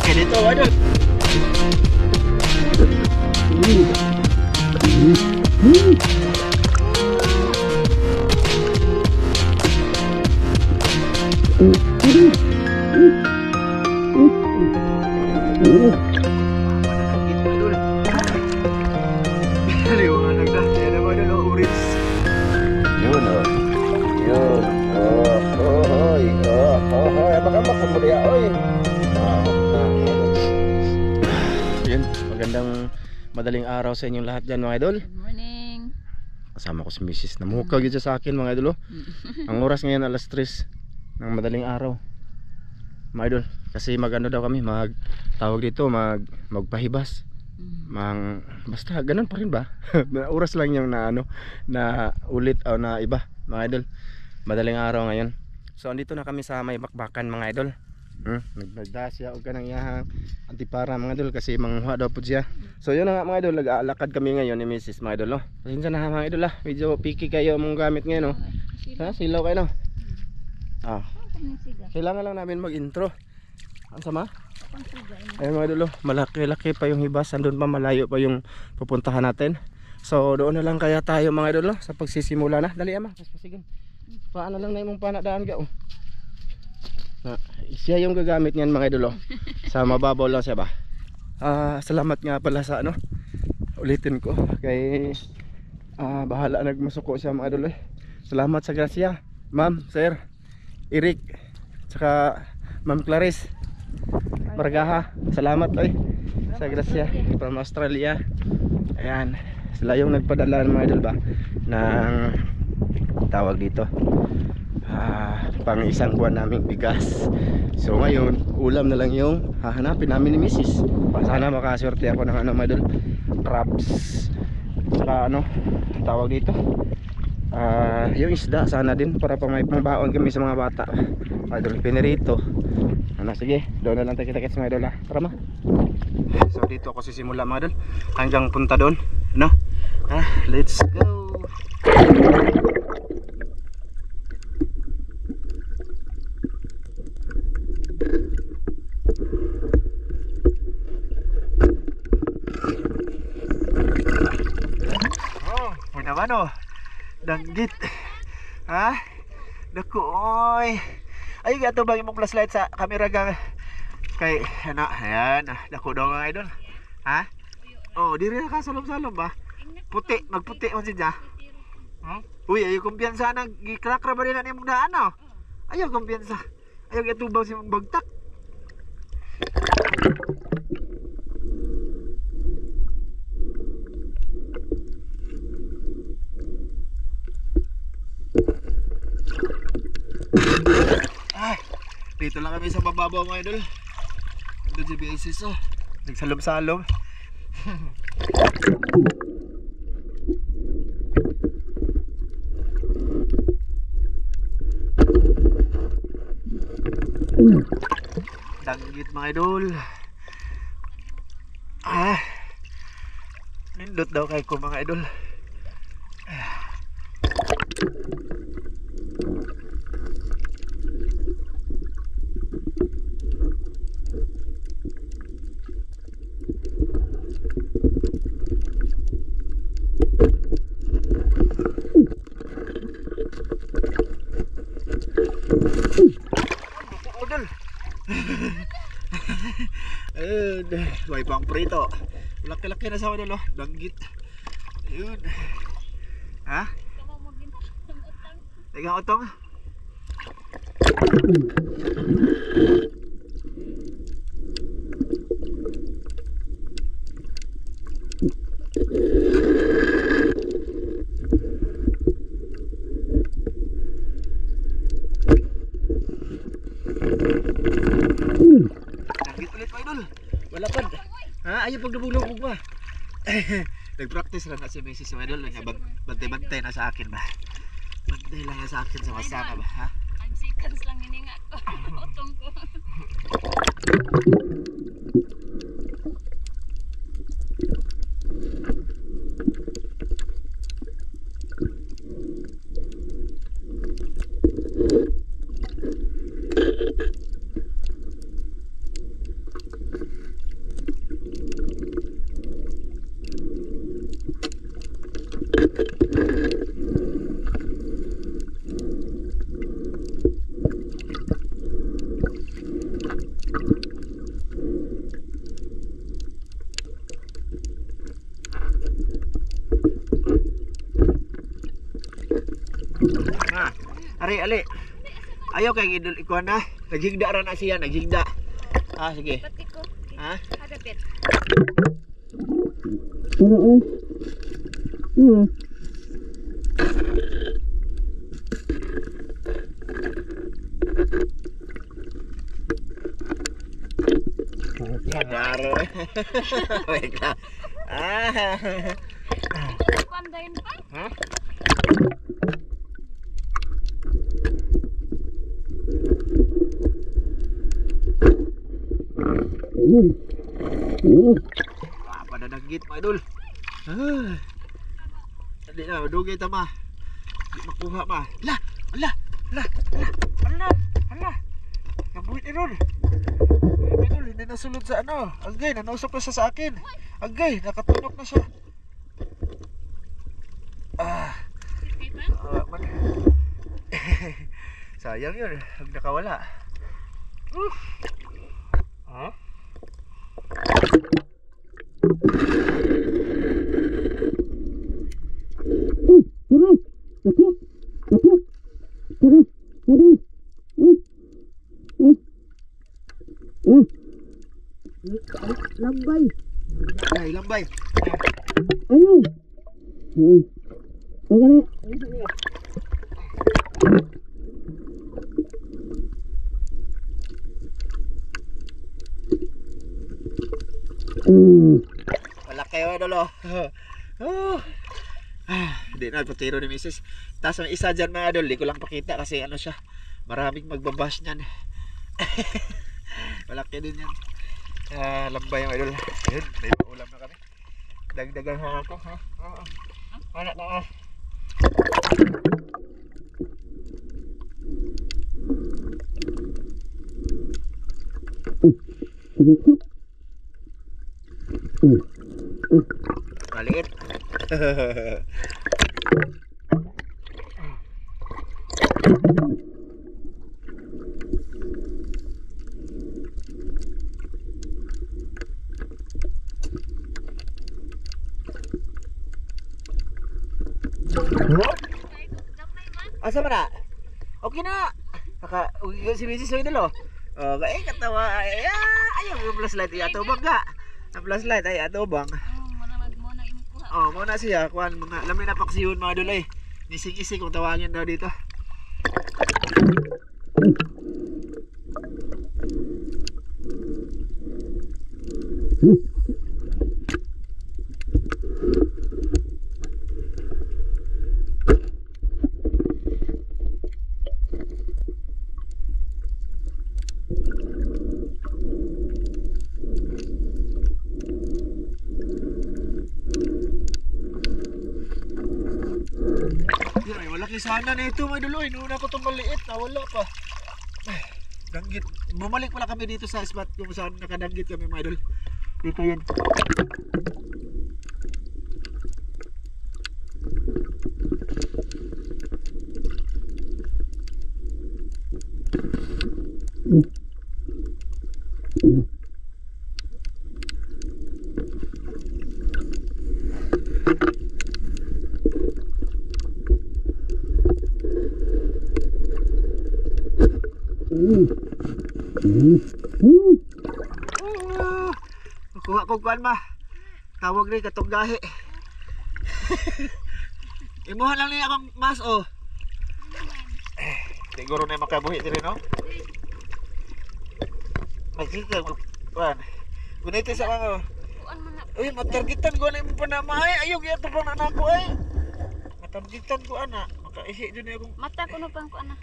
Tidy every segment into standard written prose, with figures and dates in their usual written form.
Ganito, idol. Liwanag na. Yan naman yun, orange. Yun o. Yun. Hoy. Hoy. Baka makamuriya, oy. Yun, magandang madaling araw sa inyong lahat dyan, mga idol. Good morning. Kasama ko si Mrs. Namukag yun sa akin, mga idol. Ang oras ngayon alas 3 ng madaling araw, mga idol. Kasi magano daw kami, tawag dito, magpahibas. Basta ganun pa rin ba? Oras lang yung na ulit o na iba, mga idol. Madaling araw ngayon. So andito na kami sa may bakbakan, mga idol. Nagda siya og kanang iyahang antipara, mga idol, kasi manghuha daw po siya. So yun na nga, mga idol, nag-aalakad kami ngayon ni Mrs. mga idol. Pasensya na mga idol, medyo picky kayo mong gamit ngayon, no. Silaw kayo, no. Kailangan lang namin mag-intro. Ang sama? Ayun, mga idol, malaki-laki pa yung hibas. Andun pa, malayo pa yung pupuntahan natin. So doon na lang kaya tayo, mga idol, sa pagsisimula na. Dali ama, pasigin. Paano lang na yung panadaan ka, siya yung gagamit niyan, mga idol, sa mababaw lang siya ba. Salamat nga pala sa ulitin ko kay bahala nagmasuko siya, mga idol. Salamat sa grasya, ma'am, sir Eric, tsaka ma'am Clarice Margaha. Salamat sa grasya from Australia. Ayan, sila yung nagpadala, mga idol, ba ng tawag dito pang isang buwan naming bigas. So ngayon ulam na lang yung hahanapin namin ni Mrs. Sana makaswerte ako ng mga idol, crabs, saka tawag dito, yung isda sana din para pang may pangbaon kami sa mga bata, idol. Pinirito. Sige, doon na lang tayo kita-kits, mga idol, tara ma. So dito ako sisimula, mga idol, hanggang punta doon, let's go. Naman danggit, naku oy. Ay gato bang imong flashlight sa camera gang kay ayan, naku daw, mga idol. Diri ka salom-salom ba? Puti, magputi man siya. Uy, ayo kumpiyansa nang gikrakra ba rin na imong daan, ayaw kumpiyansa, ayaw itubaw si imong bagtak. Dito lang kami sa bababaw, mga idol. Doon si Basis, nagsalom-salom. Danggit, mga idol. Nindot daw kay ko, mga idol. May pang prito. Laki-laki na sa idol, danggit. Ayun. Tegang utong. Danggit ulit, mga idol. Walapad. Ayaw pag nabulog ba? Nag-practice lang na si Mrs. Idol. Bantay-bantay na sa akin ba? Bantay lang yan sa akin sa masama ba? Ha? 5 seconds lang hininga ko. Utong ko. Ali. Ayaw kay idol ikuan na. Naghigda ra na siya, naghigda. Ah, sige. Pati ko. Ha? Ada bet. Klaro. Wait lang. Ah. Pandayin pa? Ha? Padanagit mga idol. Hindi na, madugay tama. Hindi makuha ma. Ala. Kabuhit ni Ron. Idol, hindi nasulod sa ano. Agay, nanusok na siya sa akin. Agay, nakatunok na siya. Man. Sayang yun, huwag nakawala. Ha? Lambay. Ayun. Ang Wala kayo idol. Hindi na patiro ni Mrs. Tapos may isa dyan mga idol, di ko lang pakita kasi ano siya, maraming magbabash niyan. Malaki din yan. Lambay yung idol. Yun, may ulam na kami. Dagdagan mo ako. Wala na. Maliit. Asa ba na? Okay na. Si Mrs. Lloyd lo. Kaya katawa. Ayaw yung flashlight. Atubang ka. Ang flashlight ay atubang. Manamag mo na imukuha. Muna siya. Kuhan mga lamin na paksiyon mga dulay. Nising-ising kung tawagin daw dito. Ay, malaki sana na ito mga duloy. Noon ako itong maliit. Nawala pa. Ay, danggit. Bumalik pala kami dito sa spot kung saan nakadanggit kami mga idol. Dito yan. Kuha ko kuan ma. Tawag rin katong gahi. Imuha lang niya akong mas siguro na makabuhi diri no? Magkita kuan. Gunite sa mga Kuan man na Uy, matargitan ko na yung panamay. Ayaw, kaya ito pang anak ko ay. Matargitan ko anak. Makaisi dyan akong... Mata ko no pang ko ana.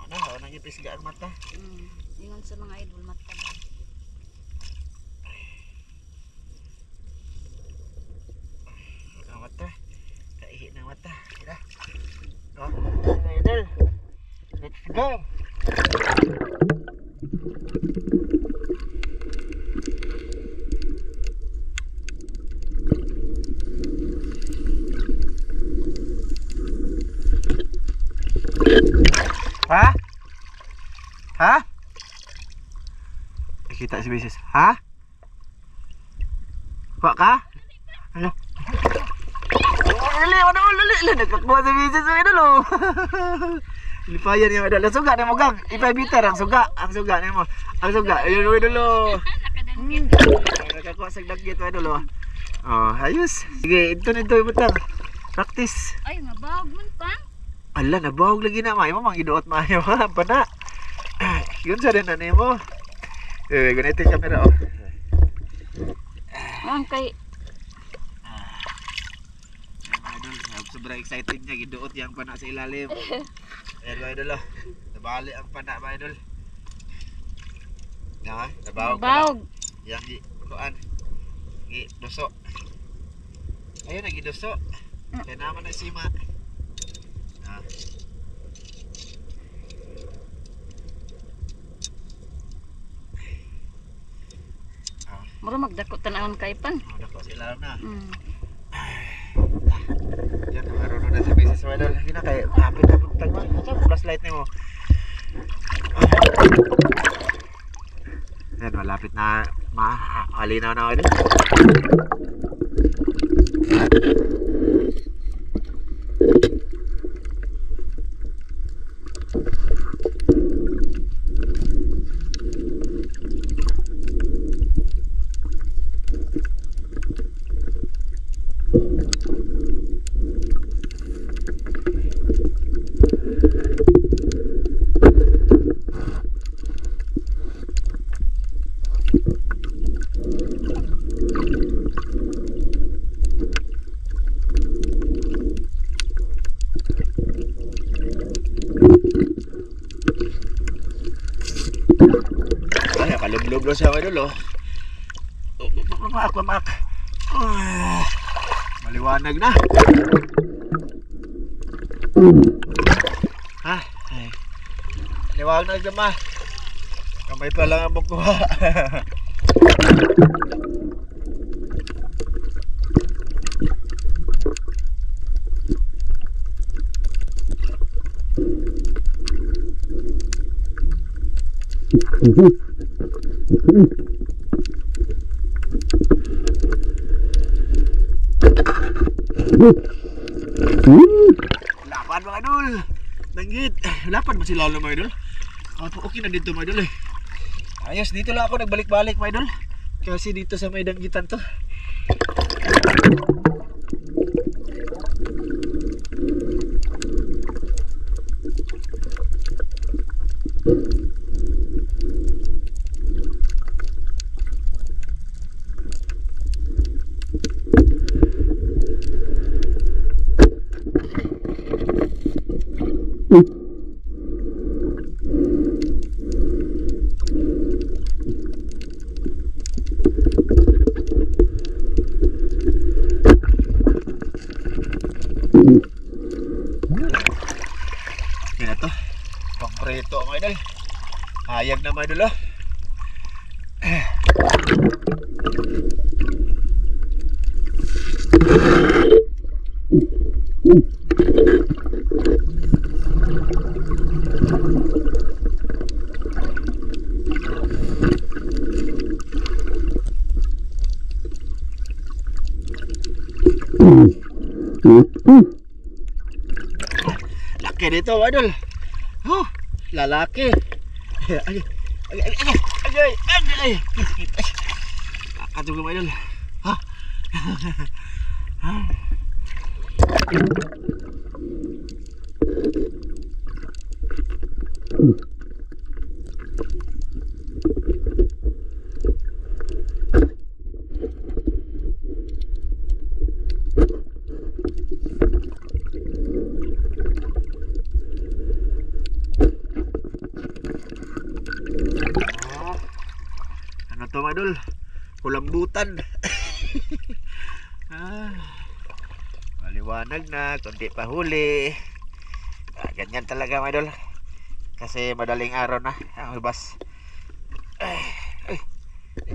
Ano, nangipis ang mata. Ingon sa mga idol mata ba. Ang mata. Kaihi ng mata. Kira. Idol. Let's go. Ha? Ha? Kita si Beses. Ha? Pak ka? Ano? Lili, nagkakbuha si Beses mo idol oh. Lipayan yung idol. Ang suga na mo gang. Ipay bitter ang suga. Ang suga na mo. Ang suga. Ayun mo idol oh. Nakadanggit. Nagkakuha sa dagyat mo idol oh. Oh, ayos. Sige, ito yung butang. Practice. Ay, mabawag man pang. Ala, nabawag lagi na. May mo, mangiduot mayo ha. Pana. Yun sa rin na mo. Ganito yung camera oh. Ang kay Idol, sobrang excited niya. Giduot yung pana sa ilalim. Ayan ba idol oh. Nabali ang pana ba idol. Yan, nabawag pala. bawag. Yang kuan. Giduso. Ayun, nagiduso. Kaya naman na sima. Mura magdako tanawon kay pang. Dako sila na. Mm. Yan, marunong na sa business mo idol. Hindi na kayo, kapit na pagtag mo. Asa, flashlight ni mo. Yan, malapit na malinaw na idol. Ay, kalublob lang siya idol oh. Mamak. Maliwanag na. Ha? Ay. Liwanag na ma. Kamay pa lang ang magkuha. Lapan mga idol. Nanggit. Lapan ba sila mga idol? Okay na dito mga idol eh. Ayos, dito lang ako nagbalik-balik mga idol. Kasi dito sa may danggitan to. Okay na to. Pangpreto mga idol. Hayag na mga idol oh. Laki dito mga idol. Oh, lalaki. Ay. Kakatog mga idol. Ha? mga idol. Kulambutan. Maliwanag na, konti pa huli. Ganyan talaga mga idol. Kasi madaling araw na. Bas.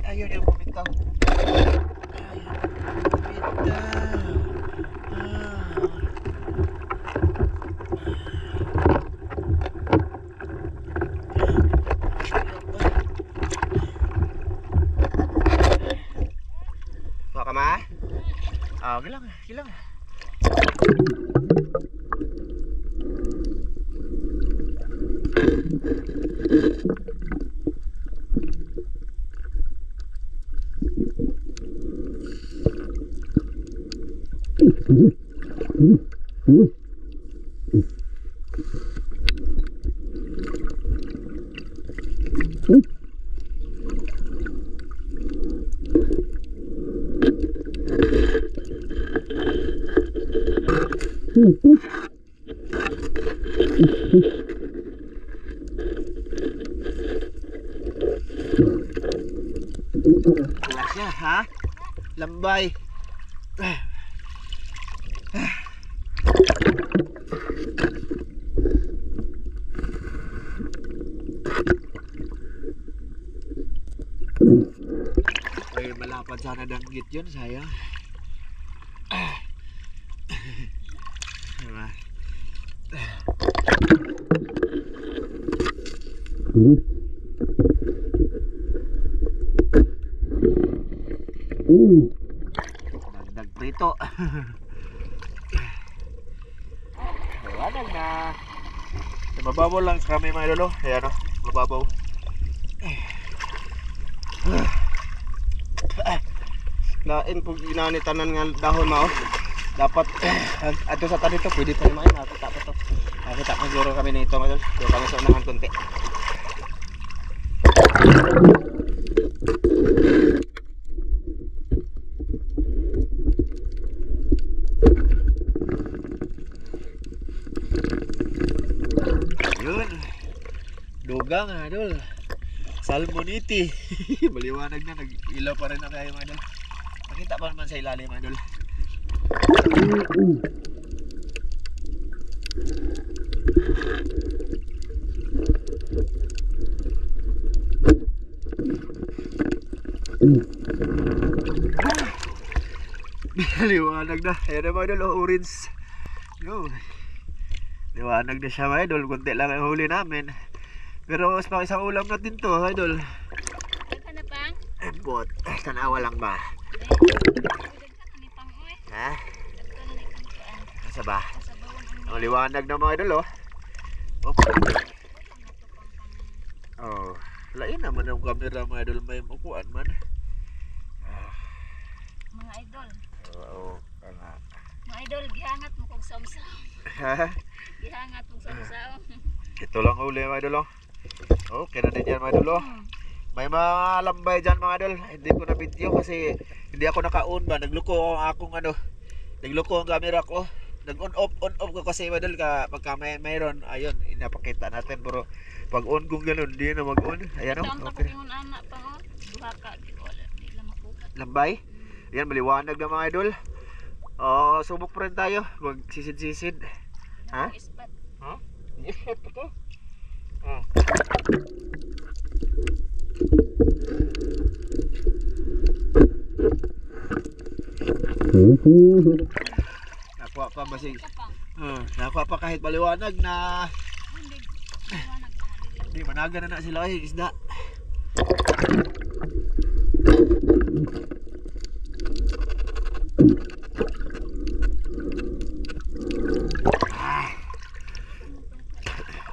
Ayaw niya bumitaw. Kuha ka ma? Gilang. Wala siya, ha? Lambay. Ay, malapad sana danggit yun, sayang. Diba? Dagdag prito. Mababaw na. Mababaw lang sa kami mga lolo. Ayan o, mababaw. Lain pag inanitanan nga dahon mao. Dapat ato sa tadi to pwede tayo main. Nakita pa to. Nakita pa siguro kami nito mga idol. Doon kami sa unahan konti. Yun. Dugang idol. Salmoniti. Maliwanag na, nag-ilaw pa rin na kayo mga idol. Makita pa naman sa ilalim mga idol. Liwanag na. Ayan na mga idol, orange. Yun. Liwanag na siya mga idol. Kunti lang ang huli namin. Pero mas pa isang ulam natin to mga idol. Daghan na pang. Bot. Tanawa lang ba? Daghan ni pang oy. Ha? Daghan ni pang kuan. Asa ba? Sa bawon ang Ang liwanag na mga idol oh. Oh. Lain naman ang camera mga idol. May upuan man. mga idol. Oo. Nga. Mga idol, gihangat mo kog samsaw. Ha? Gihangat mo samsaw. Ito lang uli mga idol oh. Okay na din yan mga idol oh. May mga lambay dyan mga idol. Hindi ko na video kasi hindi ako naka-on ba. Nagluko ang akong ano. Nagluko ang camera ko. Nag-on off ko kasi mga idol pagka mayroon. Ayun, inapakita natin. Pero pag on kung ganun, hindi na mag-on. Ayan Taon oh. ta Okay. ko ingon anak pang oh. Duha ka di wala di lang makuha. Lambay. Ayan, maliwanag na mga idol. Oh, subok pa rin tayo. Magsisid-sisid. Ha? Ispat. Ha? Yes, ito. Ah. Nakuha pa basig. Kapang. Nakuha pa kahit maliwanag na Hindi. Liwanag pa nga dili. di managa na sila ay isda.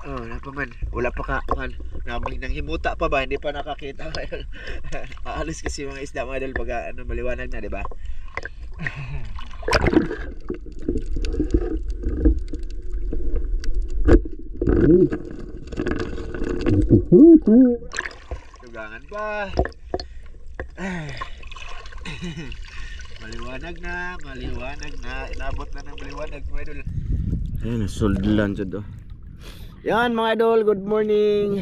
Oh, wala pa man. Wala pa ka man. Nang himuta pa ba? Hindi pa nakakita. Aalis kasi mga isda mga idol pag ano, maliwanag na, di ba? Tugangan pa. Maliwanag na. Inabot na ng maliwanag mga idol. Ayan, soldilan siya do. Yan mga idol, good morning.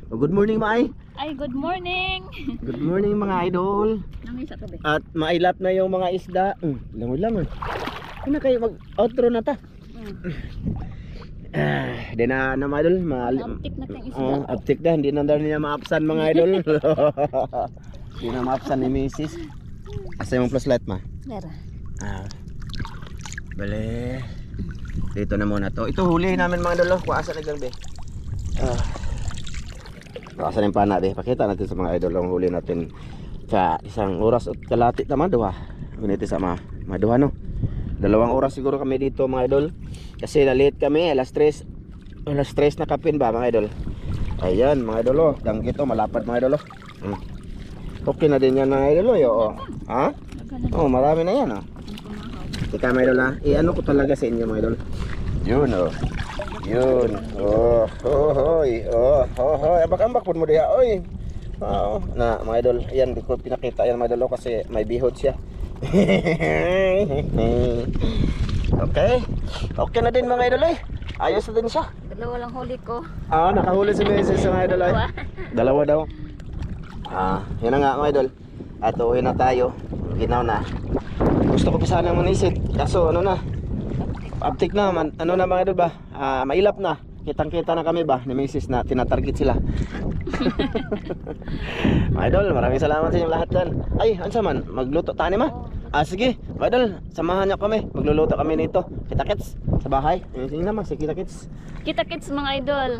Good morning, Mai. Ay, good morning. Good morning mga idol. Namin sa tabi. At mailap na yung mga isda. Langoy-langoy. Ano kayo mag-outro na ta? Di na mga idol. Uptik na tayong isda. Uptik na. Hindi na daw niya ma-upsan mga idol. Hindi na ma-upsan ni Mrs. Asa yung flashlight ma? Meron. Bale. Dito na muna to. Ito huli namin mga idol. Kuasa na lang be. Kuasa yung pana be. Pakita natin sa mga idol ang huli natin sa isang oras at kalahati naman duha. Uniti sa mga duha no. 2 oras siguro kami dito mga idol. Kasi na-late kami alas 3 na kapin ba mga idol. Ayan mga idol oh. Danggit oh malapad mga idol oh. Okay na din yan mga idol oh. Ha? Oh marami na yan oh. Ika mga idol ha. I-ano ko talaga sa inyo mga idol. Yun oh. Yun. Oh. Hoy. Ambak-ambak po mo diha oy. Oo. Na mga idol. Ayan di ko pinakita yan mga idol oh, kasi may bihod siya. Okay na din mga idol eh. Ayos na din siya. Dalawa lang huli ko. Nakahuli si Mrs. mga idol ay. Dalawa daw. Yan na nga mga idol. At uwi na tayo. Ginaw na. Gusto ko pa sana manisid. Kaso ano na. Uptik na. Ano na mga idol ba? Mailap na. Kitang-kita na kami ba ni Mrs. na tinatarget sila. Mga idol, maraming salamat sa inyong lahat dyan. Ay, ansa man? Magluto tani ma? Sige, mga idol, samahan niyo kami. Magluluto kami nito. Kita-kits sa bahay. Sige naman, si kita-kits. Kita-kits mga idol.